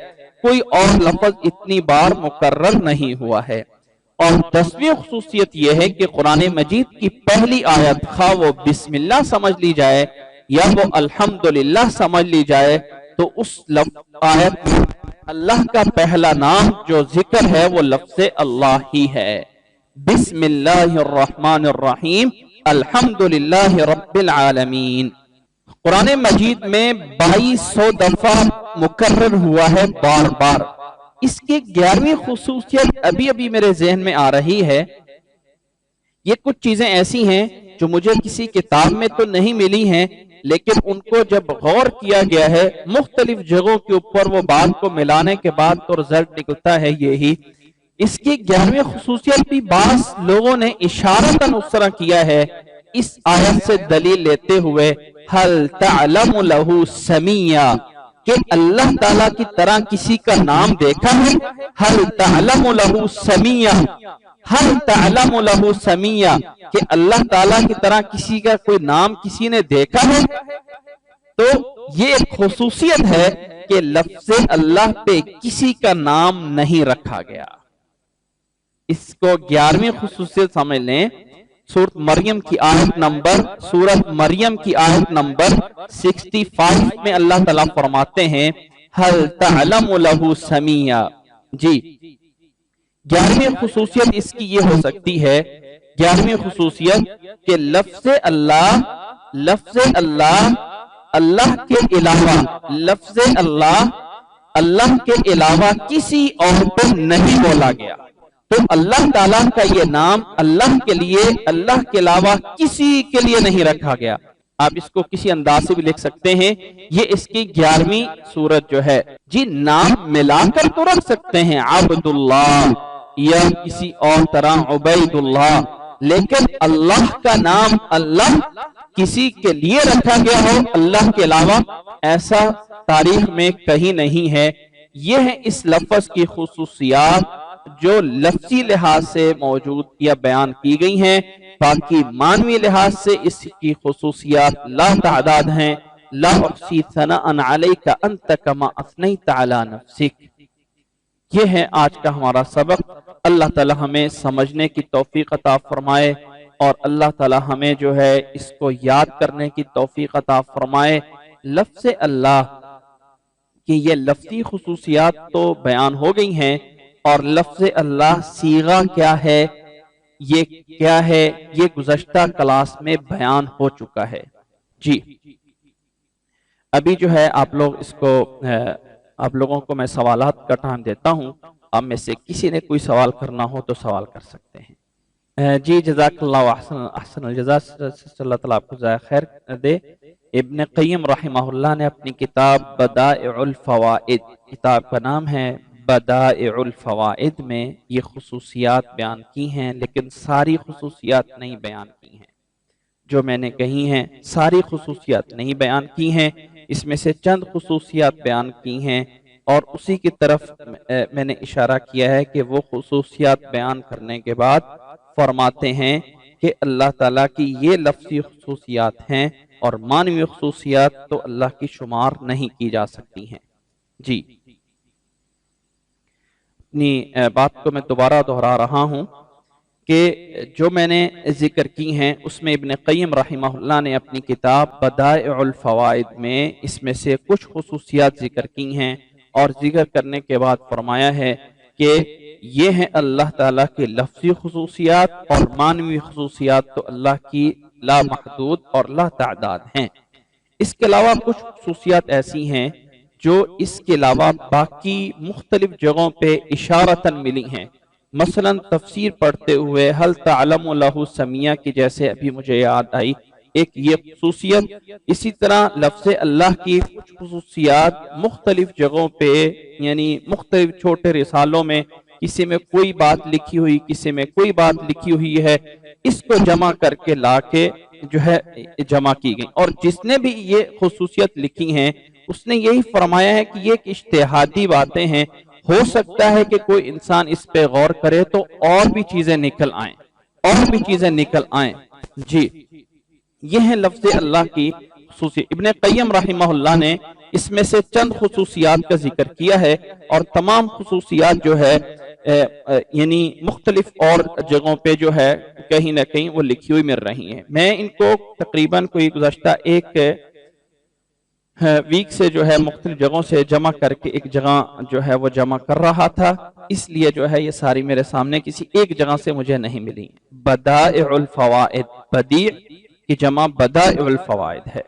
کوئی اور لفظ اتنی بار مکرر نہیں ہوا ہے۔ اور 10ویں خصوصیت یہ ہے کہ قرآن مجید کی پہلی آیت خواہ وہ بسم اللہ سمجھ لی جائے یا وہ الحمدللہ سمجھ لی جائے تو اس آیت میں اللہ کا پہلا نام جو ذکر ہے وہ لفظ اللہ ہی ہے۔ بسم اللہ الرحمن الرحیم الحمدللہ رب العالمین۔ قرآن مجید میں 2200 دفعہ مکرر ہوا ہے بار بار۔ اس کی 11ویں خصوصیت ابھی میرے ذہن میں آ رہی ہے۔ یہ کچھ چیزیں ایسی ہیں جو مجھے کسی کتاب میں تو نہیں ملی ہیں، لیکن ان کو جب غور کیا گیا ہے مختلف جگہوں کے اوپر وہ بات کو ملانے کے بعد تو رزلٹ نکلتا ہے یہی۔ اس کی 11ویں خصوصیت بھی بعض لوگوں نے اشارتاً اس طرح کیا ہے اس آیت سے دلیل لیتے ہوئے، هل تعلم له سمیہ، کہ اللہ تعالیٰ کی طرح کسی کا نام دیکھا ہے؟ هل تعلم له سمیہ، هل تعلم له سمیہ، کہ اللہ تعالیٰ کی طرح کسی کا کوئی نام کسی نے دیکھا ہے؟ تو یہ ایک خصوصیت ہے کہ لفظ اللہ پہ کسی کا نام نہیں رکھا گیا۔ اس کو 11ویں خصوصیت سمجھ لیں۔ سورت مریم کی آیت نمبر 65 میں اللہ تعالیٰ فرماتے ہیں هل تعلم له سمیہ۔ جی 11ویں خصوصیت اس کی یہ ہو سکتی ہے، 11ویں خصوصیت کہ لفظ اللہ اللہ کے علاوہ، لفظ اللہ کے علاوہ کسی اور کو نہیں بولا گیا۔ تو اللہ تعالیٰ کا یہ نام اللہ کے لیے، اللہ کے علاوہ کسی کے لیے نہیں رکھا گیا۔ آپ اس کو کسی انداز سے بھی لکھ سکتے ہیں، یہ اس کی 11ویں صورت جو ہے۔ جی نام ملا کر تو رکھ سکتے ہیں عبداللہ یا کسی اور طرح عبید اللہ، لیکن اللہ کا نام اللہ کسی کے لیے رکھا گیا ہو اللہ کے علاوہ، ایسا تاریخ میں کہیں نہیں ہے۔ یہ ہے اس لفظ کی خصوصیات جو لفظی لحاظ سے موجود یا بیان کی گئی ہیں، باقی معنوی لحاظ سے اس کی خصوصیات لا تعداد ہیں۔ لا احصی ثناء علیک انت کما اثنیت علی نفسک۔ یہ ہے آج کا ہمارا سبق۔ اللہ تعالی ہمیں سمجھنے کی توفیق عطا فرمائے اور اللہ تعالی ہمیں جو ہے اس کو یاد کرنے کی توفیق عطا فرمائے۔ لفظ اللہ کی یہ لفظی خصوصیات تو بیان ہو گئی ہیں، اور لفظ اللہ صیغہ کیا ہے، یہ کیا ہے، یہ گزشتہ کلاس میں بیان ہو چکا ہے۔ جی ابھی جو ہے آپ لوگوں کو میں سوالات کا ٹائم دیتا ہوں۔ آپ میں سے کسی نے کوئی سوال کرنا ہو تو سوال کر سکتے ہیں۔ جی جزاک اللہ احسن الجزا، اللہ تعالیٰ آپ کو جزائے خیر دے۔ ابن قیم رحمہ اللہ نے اپنی کتاب بدائع الفوائد، کتاب کا نام ہے بدائع الفوائد، میں یہ خصوصیات بیان کی ہیں، لیکن ساری خصوصیات نہیں بیان کی ہیں۔ جو میں نے کہی ہیں ساری خصوصیات نہیں بیان کی ہیں، اس میں سے چند خصوصیات بیان کی ہیں، اور اسی کی طرف میں نے اشارہ کیا ہے کہ وہ خصوصیات بیان کرنے کے بعد فرماتے ہیں کہ اللہ تعالیٰ کی یہ لفظی خصوصیات ہیں اور معنوی خصوصیات تو اللہ کی شمار نہیں کی جا سکتی ہیں۔ جی اپنی بات کو میں دوبارہ دہرا رہا ہوں کہ جو میں نے ذکر کی ہیں اس میں ابن قیم رحمہ اللہ نے اپنی کتاب بدائع الفوائد میں اس میں سے کچھ خصوصیات ذکر کی ہیں، اور ذکر کرنے کے بعد فرمایا ہے کہ یہ ہیں اللہ تعالیٰ کی لفظی خصوصیات، اور معنوی خصوصیات تو اللہ کی لا محدود اور لا تعداد ہیں۔ اس کے علاوہ کچھ خصوصیات ایسی ہیں جو اس کے علاوہ باقی مختلف جگہوں پہ اشارتاً ملی ہیں۔ مثلا تفسیر پڑھتے ہوئے هل تعلم له سمیہ کی جیسے ابھی مجھے یاد آئی ایک یہ خصوصیت، اسی طرح لفظ اللہ کی کچھ خصوصیات مختلف جگہوں پہ، یعنی مختلف چھوٹے رسالوں میں کسی میں کوئی بات لکھی ہوئی، کسی میں کوئی بات لکھی ہوئی ہے، اس کو جمع کر کے لا کے جو ہے جمع کی گئی۔ اور جس نے بھی یہ خصوصیت لکھی ہیں اس نے یہی فرمایا ہے کہ یہ ایک اجتہادی باتیں ہیں، ہو سکتا ہے کہ کوئی انسان اس پہ غور کرے تو اور بھی چیزیں نکل آئیں، اور بھی چیزیں نکل آئیں۔ جی یہ ہے لفظ اللہ کی خصوصی۔ ابن قیم رحمہ اللہ نے اس میں سے چند خصوصیات کا ذکر کیا ہے، اور تمام خصوصیات جو ہے یعنی مختلف اور جگہوں پہ جو ہے کہیں نہ کہیں وہ لکھی ہوئی مل رہی ہیں۔ میں ان کو تقریباً کوئی گزشتہ ایک ویک سے جو ہے مختلف جگہوں سے جمع کر کے ایک جگہ جو ہے وہ جمع کر رہا تھا، اس لیے جو ہے یہ ساری میرے سامنے کسی ایک جگہ سے مجھے نہیں ملی۔ بدائع الفوائد، بدیع کی جمع بدائع الفوائد ہے۔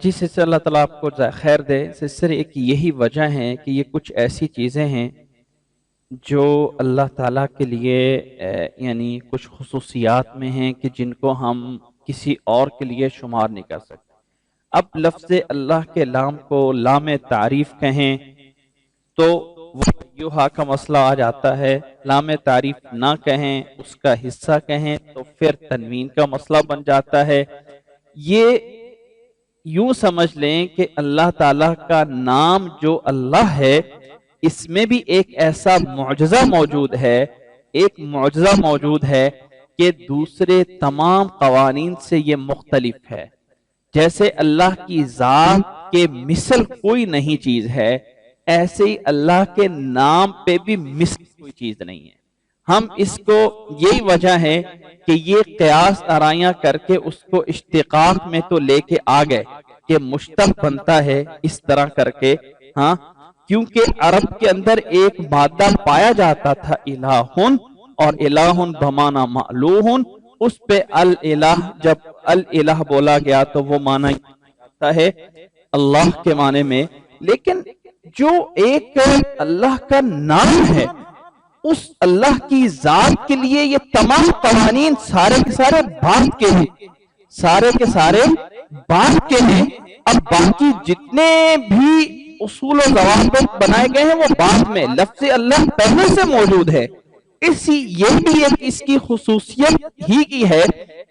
جی سے اللہ تعالیٰ آپ کو خیر دے، سلسلے ایک یہی وجہ ہے کہ یہ کچھ ایسی چیزیں ہیں جو اللہ تعالیٰ کے لیے یعنی کچھ خصوصیات میں ہیں کہ جن کو ہم کسی اور کے لیے شمار نہیں کر سکتے۔ اب لفظ اللہ کے لام کو لام تعریف کہیں تو وہ ایوہا کا مسئلہ آ جاتا ہے، لام تعریف نہ کہیں اس کا حصہ کہیں تو پھر تنوین کا مسئلہ بن جاتا ہے۔ یہ یوں سمجھ لیں کہ اللہ تعالیٰ کا نام جو اللہ ہے اس میں بھی ایک ایسا معجزہ موجود ہے، ایک معجزہ موجود ہے کہ دوسرے تمام قوانین سے یہ مختلف ہے۔ جیسے اللہ کی ذات کے مثل کوئی نہیں چیز ہے، ایسے ہی اللہ کے نام پہ بھی مثل کوئی چیز نہیں ہے۔ ہم اس کو یہی وجہ ہے کہ یہ قیاس آرائیاں کر کے اس کو اشتقاق میں تو لے کے آ گئے کہ مشتق بنتا ہے اس طرح کر کے، ہاں کیونکہ عرب کے اندر ایک مادہ پایا جاتا تھا الہن، اور الہن بمانا معلوہن، اس پہ الالہ، جب الالہ بولا گیا تو وہ معنی جاتا ہے اللہ کے معنی میں۔ لیکن جو ایک اللہ کا نام ہے اس اللہ کی ذات کے لیے یہ تمام قوانین سارے کے سارے بات کے ہیں، سارے کے سارے بات کے ہیں۔ اب باقی جتنے بھی اصول و ضوابط بنائے گئے ہیں وہ بعد میں، لفظ اللہ پہلے سے موجود ہے۔ یہ بھی ایک اس کی خصوصیت ہی کی ہے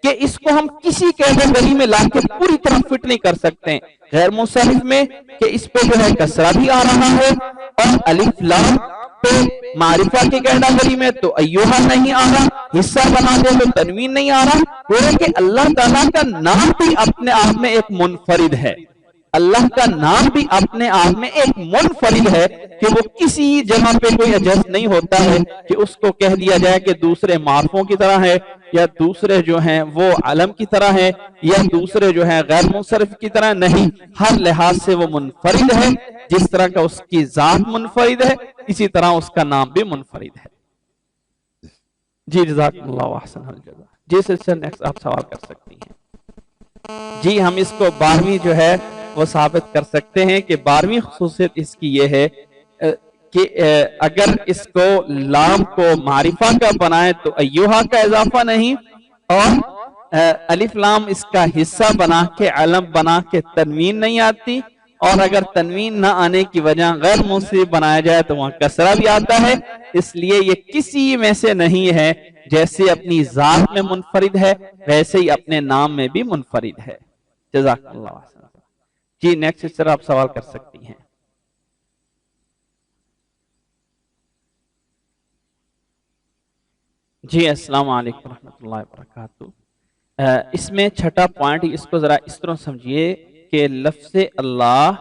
کہ اس کو ہم کسی کیٹیگری میں لا کے پوری طرح فٹ نہیں کر سکتے۔ غیر منصرف میں کہ اس پہ جو ہے کسرہ بھی آ رہا ہے، اور الف لام پہ معرفہ کی کیٹیگری میں تو ایوہا نہیں آ رہا، حصہ بنا دے تو تنوین نہیں آ رہا۔ وہ کہ اللہ تعالیٰ کا نام بھی اپنے آپ میں ایک منفرد ہے، اللہ کا نام بھی اپنے آپ میں ایک منفرد ہے کہ وہ کسی جگہ پہ کوئی ایڈجسٹ نہیں ہوتا ہے کہ اس کو کہہ دیا جائے کہ دوسرے معرفوں کی طرح ہے، یا دوسرے جو ہیں وہ علم کی طرح ہے، یا دوسرے جو ہیں غیر منصرف کی طرح نہیں۔ ہر لحاظ سے وہ منفرد ہے، جس طرح کا اس کی ذات منفرد ہے اسی طرح اس کا نام بھی منفرد ہے۔ جی جزاکم اللہ احسن الجزا۔ جی سلسلہ نیکسٹ آپ سوال کر سکتی ہیں۔ جی ہم اس کو 12ویں جو ہے وہ ثابت کر سکتے ہیں کہ 12ویں خصوصیت اس کی یہ ہے کہ اگر اس کو لام کو معرفہ کا بنائے تو ایوہا کا اضافہ نہیں، اور الف لام اس کا حصہ بنا کے علم بنا کے تنوین نہیں آتی، اور اگر تنوین نہ آنے کی وجہ غیر منصرف بنایا جائے تو وہاں کسرہ بھی آتا ہے۔ اس لیے یہ کسی میں سے نہیں ہے، جیسے اپنی ذات میں منفرد ہے ویسے ہی اپنے نام میں بھی منفرد ہے۔ جزاک اللہ۔ جی نیکسٹ اس طرح آپ سوال کر سکتی ہیں۔ جی السلام علیکم ورحمۃ اللہ وبرکاتہ۔ اس میں چھٹا پوائنٹ اس کو ذرا اس طرح سمجھیے کہ لفظ اللہ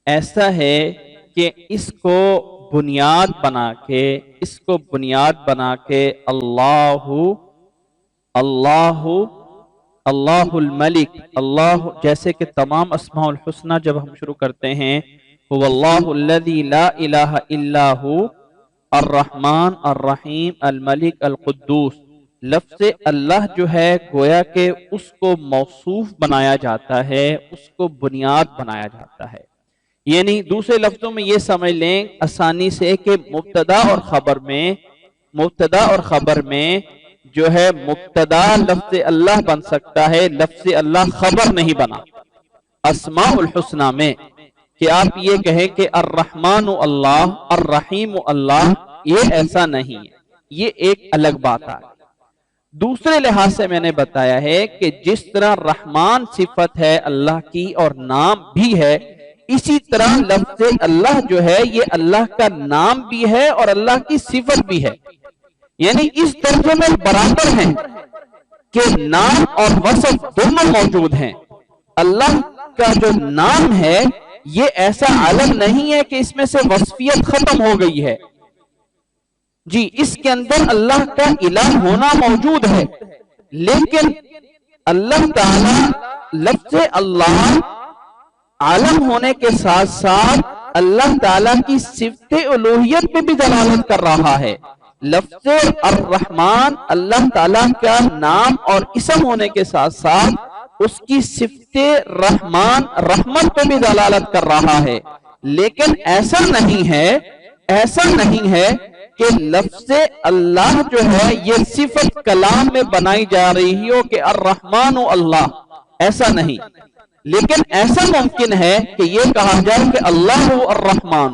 ایسا ہے کہ اس کو بنیاد بنا کے اللہ الملک، اللہ جیسے کہ تمام اسماء الحسنہ جب ہم شروع کرتے ہیں هو اللہ الذی لا الہ الا ہو الرحمن الرحیم الملک القدوس، لفظ اللہ جو ہے گویا کہ اس کو موصوف بنایا جاتا ہے، اس کو بنیاد بنایا جاتا ہے۔ یعنی دوسرے لفظوں میں یہ سمجھ لیں آسانی سے کہ مبتدا اور خبر میں جو ہے مبتدا لفظ اللہ بن سکتا ہے، لفظ اللہ خبر نہیں بنا۔ اسماء الحسنہ میں کہ آپ یہ کہیں کہ الرحمن اللہ، الرحیم اللہ، یہ ایسا نہیں ہے، یہ ایک الگ بات ہے۔ دوسرے لحاظ سے میں نے بتایا ہے کہ جس طرح رحمان صفت ہے اللہ کی اور نام بھی ہے، اسی طرح لفظ اللہ جو ہے یہ اللہ کا نام بھی ہے اور اللہ کی صفت بھی ہے، یعنی اس درجے میں برابر ہیں کہ نام اور وصف دونوں موجود ہیں۔ اللہ کا جو نام ہے یہ ایسا عالم نہیں ہے کہ اس میں سے وصفیت ختم ہو گئی ہے، جی اس کے اندر اللہ کا الہ ہونا موجود ہے، لیکن اللہ تعالی لفظ اللہ عالم ہونے کے ساتھ ساتھ اللہ تعالیٰ کی صفت الوہیت پہ بھی دلالت کر رہا ہے۔ لفظ الرحمن اللہ تعالیٰ کا نام اور اسم ہونے کے ساتھ ساتھ اس کی صفت رحمان رحمت پہ بھی دلالت کر رہا ہے، لیکن ایسا نہیں ہے کہ لفظ اللہ جو ہے یہ صفت کلام میں بنائی جا رہی ہو کہ الرحمن اللہ، ایسا نہیں، لیکن ایسا ممکن ہے کہ یہ کہا جائے کہ اللہ الرحمن،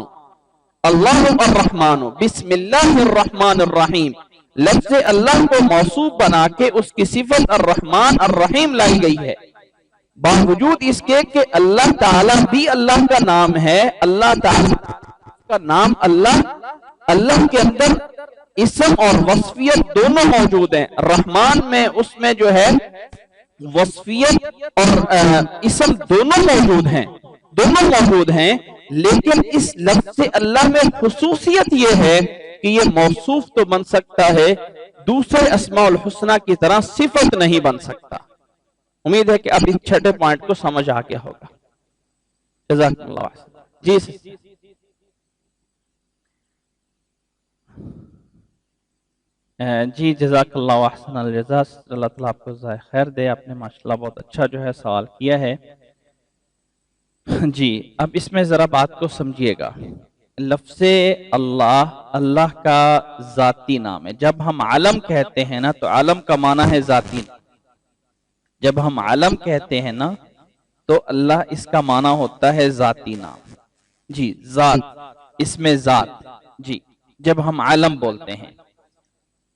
اللہ الرحمن بسم اللہ الرحمن الرحیم، لفظ اللہ کو موصوف بنا کے اس کی صفت الرحمن الرحیم لائی گئی ہے، باوجود اس کے کہ اللہ تعالیٰ بھی اللہ کا نام ہے، اللہ تعالیٰ کا نام اللہ کے اندر اسم اور وصفیت دونوں موجود ہیں۔ رحمان میں اس میں جو ہے وصفیت اور اسم دونوں موجود ہیں، لیکن اس لفظ اللہ میں خصوصیت یہ ہے کہ یہ موصوف تو بن سکتا ہے، دوسرے اسماء الحسنہ کی طرح صفت نہیں بن سکتا۔ امید ہے کہ اب اس چھٹے پوائنٹ کو سمجھ آ گیا ہوگا۔ جزاک اللہ جی جی جزاک اللہ احسن الجزا، اللہ تعالیٰ آپ کو جزائے خیر دے، آپ نے ماشاءاللہ بہت اچھا جو ہے سوال کیا ہے۔ جی اب اس میں ذرا بات کو سمجھیے گا، لفظ اللہ کا ذاتی نام ہے۔ جب ہم عالم کہتے ہیں نا تو عالم کا معنی ہے ذاتی نام، جب ہم عالم کہتے ہیں نا تو اللہ اس کا معنی ہوتا ہے ذاتی نام، جی ذات، اس میں ذات، جی جب ہم عالم بولتے ہیں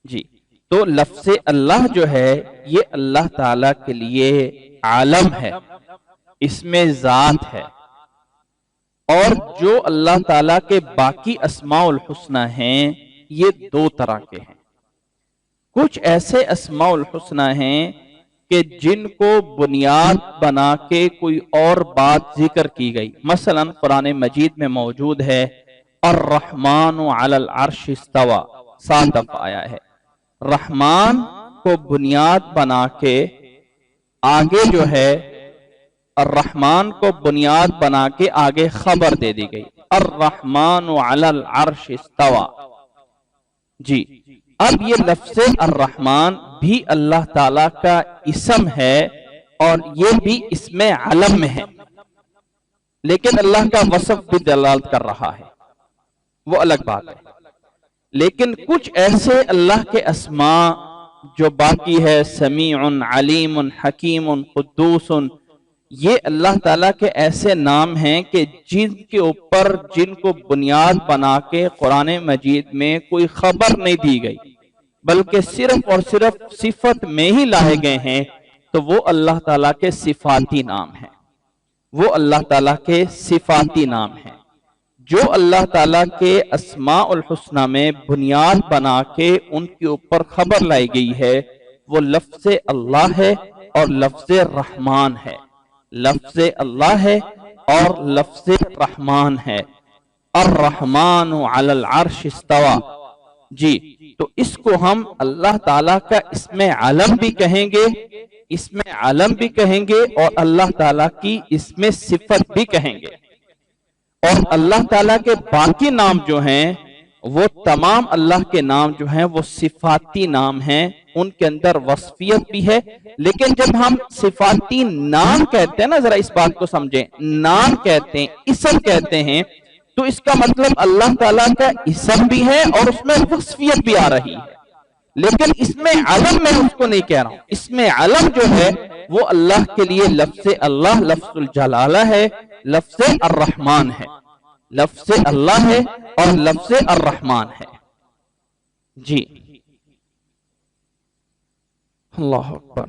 جی تو لفظ اللہ جو ہے یہ اللہ تعالیٰ کے لیے عالم ہے، اس میں ذات ہے، اور جو اللہ تعالیٰ کے باقی اسماء الحسنہ ہیں یہ دو طرح کے ہیں۔ کچھ ایسے اسماء الحسنہ ہیں کہ جن کو بنیاد بنا کے کوئی اور بات ذکر کی گئی، مثلا قرآن مجید میں موجود ہے الرحمن علی العرش استوى، 7 دفعہ آیا ہے۔ رحمان کو بنیاد بنا کے آگے جو ہے الرحمن کو بنیاد بنا کے آگے خبر دے دی گئی، الرحمن علی العرش استوى، جی اب یہ لفظ الرحمن بھی اللہ تعالی کا اسم ہے اور یہ بھی اسم علم میں ہے، لیکن اللہ کا وصف بھی دلالت کر رہا ہے، وہ الگ بات ہے۔ لیکن کچھ ایسے اللہ کے اسماء جو باقی ہے، سمیع، علیم، حکیم، قدوس، یہ اللہ تعالیٰ کے ایسے نام ہیں کہ جن کے اوپر جن کو بنیاد بنا کے قرآن مجید میں کوئی خبر نہیں دی گئی بلکہ صرف اور صرف صفت میں ہی لائے گئے ہیں، تو وہ اللہ تعالیٰ کے صفاتی نام ہیں، وہ اللہ تعالیٰ کے صفاتی نام ہیں۔ جو اللہ تعالیٰ کے اسماء الحسنہ میں بنیاد بنا کے ان کے اوپر خبر لائی گئی ہے وہ لفظ اللہ ہے اور لفظ رحمان ہے، لفظ اللہ ہے اور لفظ رحمان ہے۔ الرحمن علی العرش استوى، جی تو اس کو ہم اللہ تعالیٰ کا اسم علم بھی کہیں گے، اسم علم بھی کہیں گے اور اللہ تعالیٰ کی اسم صفت بھی کہیں گے، اور اللہ تعالیٰ کے باقی نام جو ہیں وہ تمام اللہ کے نام جو ہیں وہ صفاتی نام ہیں، ان کے اندر وصفیت بھی ہے۔ لیکن جب ہم صفاتی نام کہتے ہیں نا، ذرا اس بات کو سمجھیں، نام کہتے ہیں، اسم کہتے ہیں، تو اس کا مطلب اللہ تعالیٰ کا اسم بھی ہے اور اس میں وصفیت بھی آ رہی ہے۔ لیکن اس میں علم میں اس کو نہیں کہہ رہا ہوں. اس میں علم جو ہے وہ اللہ کے لیے لفظ اللہ لفظ الجلالہ ہے، لفظ الرحمن ہے. لفظ اللہ ہے اور لفظ الرحمن ہے. جی اللہ اکبر.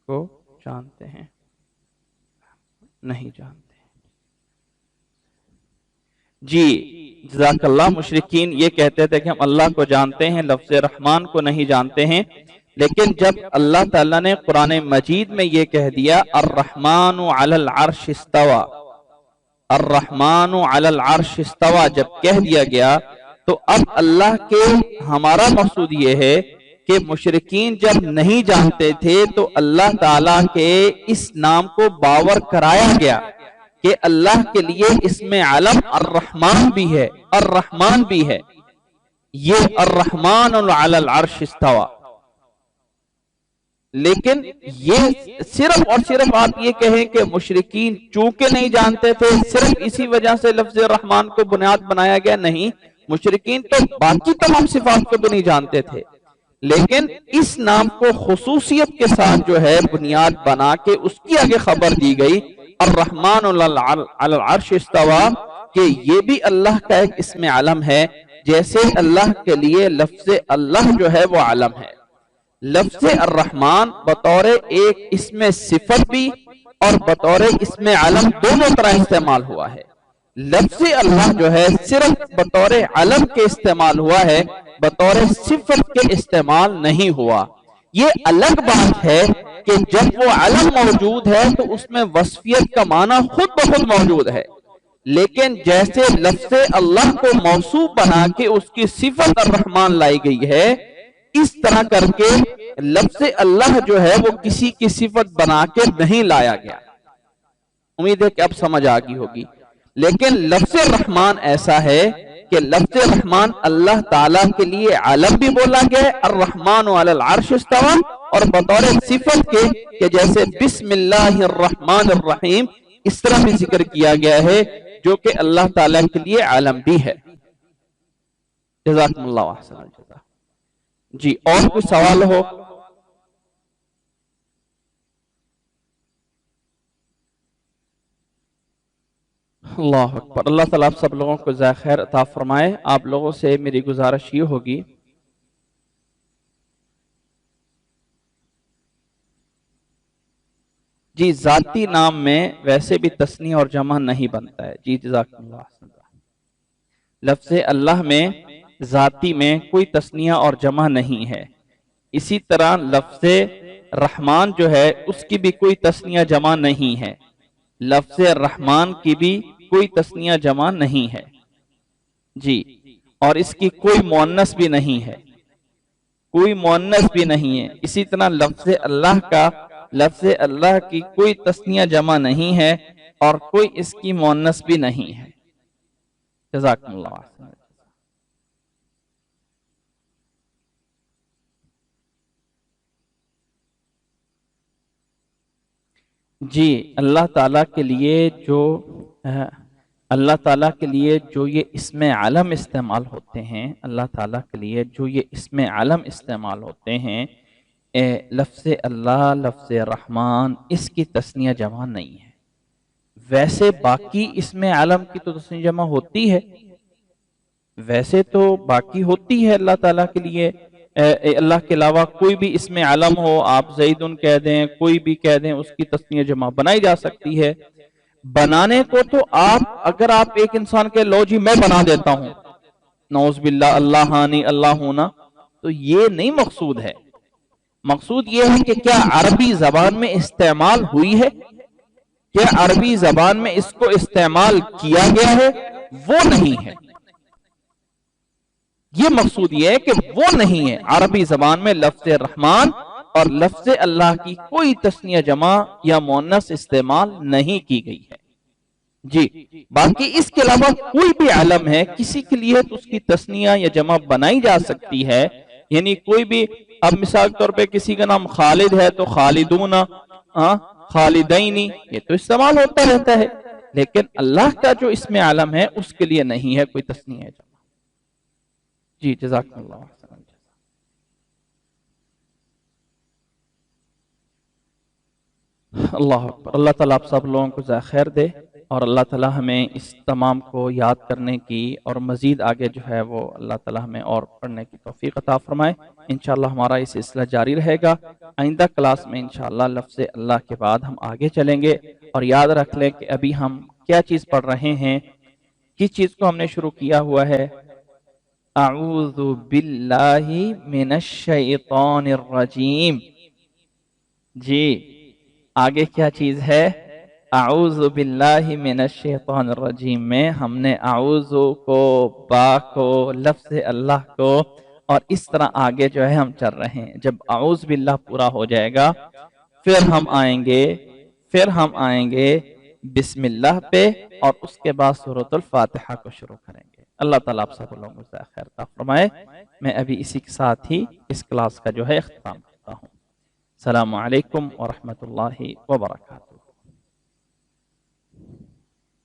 کو جانتے ہیں نہیں جانتے. جی جزاک اللہ. مشرکین یہ کہتے تھے کہ ہم اللہ کو جانتے ہیں، لفظ رحمان کو نہیں جانتے ہیں. لیکن جب اللہ تعالیٰ نے قرآن مجید میں یہ کہہ دیا الرحمن علی العرش استوى، الرحمن علی العرش استوى جب کہہ دیا گیا، تو اب اللہ کے ہمارا مقصود یہ ہے کہ مشرکین جب نہیں جانتے تھے تو اللہ تعالیٰ کے اس نام کو باور کرایا گیا کہ اللہ کے لیے اسم علم الرحمن بھی ہے، الرحمن بھی ہے. یہ الرحمن علی العرش استوى. لیکن یہ صرف اور صرف آپ یہ کہیں کہ مشرکین چونکہ نہیں جانتے تھے صرف اسی وجہ سے لفظ رحمان کو بنیاد بنایا گیا، نہیں. مشرکین تو باقی تمام صفات کو تو نہیں جانتے تھے، لیکن اس نام کو خصوصیت کے ساتھ جو ہے بنیاد بنا کے اس کی آگے خبر دی گئی الرحمن علی العرش استوى، کہ یہ بھی اللہ کا ایک اسم علم ہے، جیسے اللہ کے لیے لفظ اللہ جو ہے وہ علم ہے. لفظ الرحمن بطور ایک اسم صفت بھی اور بطور اسم علم دونوں طرح استعمال ہوا ہے. لفظ اللہ جو ہے صرف بطور علم کے استعمال ہوا ہے، بطور صفت کے استعمال نہیں ہوا. یہ الگ بات ہے کہ جب وہ علم موجود ہے تو اس میں وصفیت کا معنی خود بخود موجود ہے، لیکن جیسے لفظ اللہ کو موصوف بنا کے اس کی صفت الرحمن لائی گئی ہے، اس طرح کر کے لفظ اللہ جو ہے وہ کسی کی صفت بنا کے نہیں لایا گیا. امید ہے کہ اب سمجھ آ گئی ہوگی. لیکن لفظ رحمان ایسا ہے کہ لفظ رحمان اللہ تعالیٰ کے لیے علم بھی بولا گیا، الرحمن علی العرش استوى، اور بطور صفت کے کہ جیسے بسم اللہ الرحمن الرحیم اس طرح بھی ذکر کیا گیا ہے، جو کہ اللہ تعالیٰ کے لیے علم بھی ہے. جزاکم اللہ احسن الجزاء. جی اور کوئی سوال ہو؟ اللہ اکبر. اللہ تعالیٰ آپ سب لوگوں کو جزائے خیر عطا فرمائے. آپ لوگوں سے میری گزارش یہ ہوگی جی ذاتی نام میں ویسے بھی تثنیہ اور جمع نہیں بنتا ہے. جی جزاک اللہ. لفظ اللہ میں ذاتی میں کوئی تثنیہ اور جمع نہیں ہے. اسی طرح لفظ رحمان جو ہے اس کی بھی کوئی تثنیہ جمع نہیں ہے. لفظ رحمان کی بھی کوئی تثنیہ جمع نہیں ہے. جی اور اس کی کوئی مؤنث بھی نہیں ہے، کوئی مؤنث بھی نہیں ہے. اسی طرح لفظ اللہ کا، لفظ اللہ کی کوئی تثنیہ جمع نہیں ہے اور کوئی اس کی مؤنث بھی نہیں ہے. جزاکم اللہ. جی اللہ تعالیٰ کے لیے جو اللہ تعالیٰ کے لیے جو یہ اسم علم استعمال ہوتے ہیں، اللہ تعالیٰ کے لیے جو یہ اسم علم استعمال ہوتے ہیں، لفظ اللہ، لفظ رحمان، اس کی تثنیہ جمع نہیں ہے. ویسے باقی اسم علم کی تو تثنیہ جمع ہوتی ہے، ویسے تو باقی ہوتی ہے اللہ تعالیٰ کے لیے. اللہ کے علاوہ کوئی بھی اسم علم ہو، آپ زیدن کہہ دیں، کوئی بھی کہہ دیں، اس کی تثنیہ جمع بنائی جا سکتی ہے. بنانے کو تو اگر آپ ایک انسان کے لو جی میں بنا دیتا ہوں، نعوذ باللہ، اللہ ہانی اللہ ہونا، تو یہ نہیں مقصود ہے. مقصود یہ ہے کہ کیا عربی زبان میں استعمال ہوئی ہے، کیا عربی زبان میں اس کو استعمال کیا گیا ہے، وہ نہیں ہے. یہ مقصود یہ ہے کہ وہ نہیں ہے. عربی زبان میں لفظ رحمان اور لفظ اللہ کی کوئی تثنیہ جمع یا مؤنث استعمال نہیں کی گئی ہے. جی باقی اس کے علاوہ کوئی بھی علم ہے کسی کے لیے تو اس کی تثنیہ یا جمع بنائی جا سکتی ہے. یعنی کوئی بھی، اب مثال طور پہ کسی کا نام خالد ہے تو خالدون، خالدین، یہ تو استعمال ہوتا رہتا ہے. لیکن اللہ کا جو اسم عالم ہے اس کے لیے نہیں ہے کوئی تثنیہ ہے جمع۔ جی جزاکم اللہ خیرا۔ اللہ اکبر، اللہ تعالیٰ آپ سب لوگوں کو جزائے خیر دے، اور اللہ تعالیٰ ہمیں اس تمام کو یاد کرنے کی اور مزید آگے جو ہے وہ اللہ تعالیٰ ہمیں اور پڑھنے کی توفیق عطا فرمائے۔ انشاءاللہ ہمارا یہ سلسلہ جاری رہے گا۔ آئندہ کلاس میں انشاءاللہ لفظ اللہ کے بعد ہم آگے چلیں گے، اور یاد رکھ لیں کہ ابھی ہم کیا چیز پڑھ رہے ہیں، کس چیز کو ہم نے شروع کیا ہوا ہے؟ اعوذ باللہ من الشیطان الرجیم۔ جی آگے کیا چیز ہے؟ اعوذ باللہ من الشیطان الرجیم میں ہم نے اعوذ کو، با کو، لفظ اللہ کو، اور اس طرح آگے جو ہے ہم چل رہے ہیں۔ جب اعوذ باللہ پورا ہو جائے گا پھر ہم آئیں گے بسم اللہ پہ، اور اس کے بعد سورۃ الفاتحہ کو شروع کریں گے۔ اللہ تعالیٰ آپ سب لوگوں کو خیر عطا فرمائے۔ میں ابھی اسی کے ساتھ ہی اس کلاس کا جو ہے اختتام کرتا ہوں۔ السلام علیکم ورحمۃ اللہ وبرکاتہ۔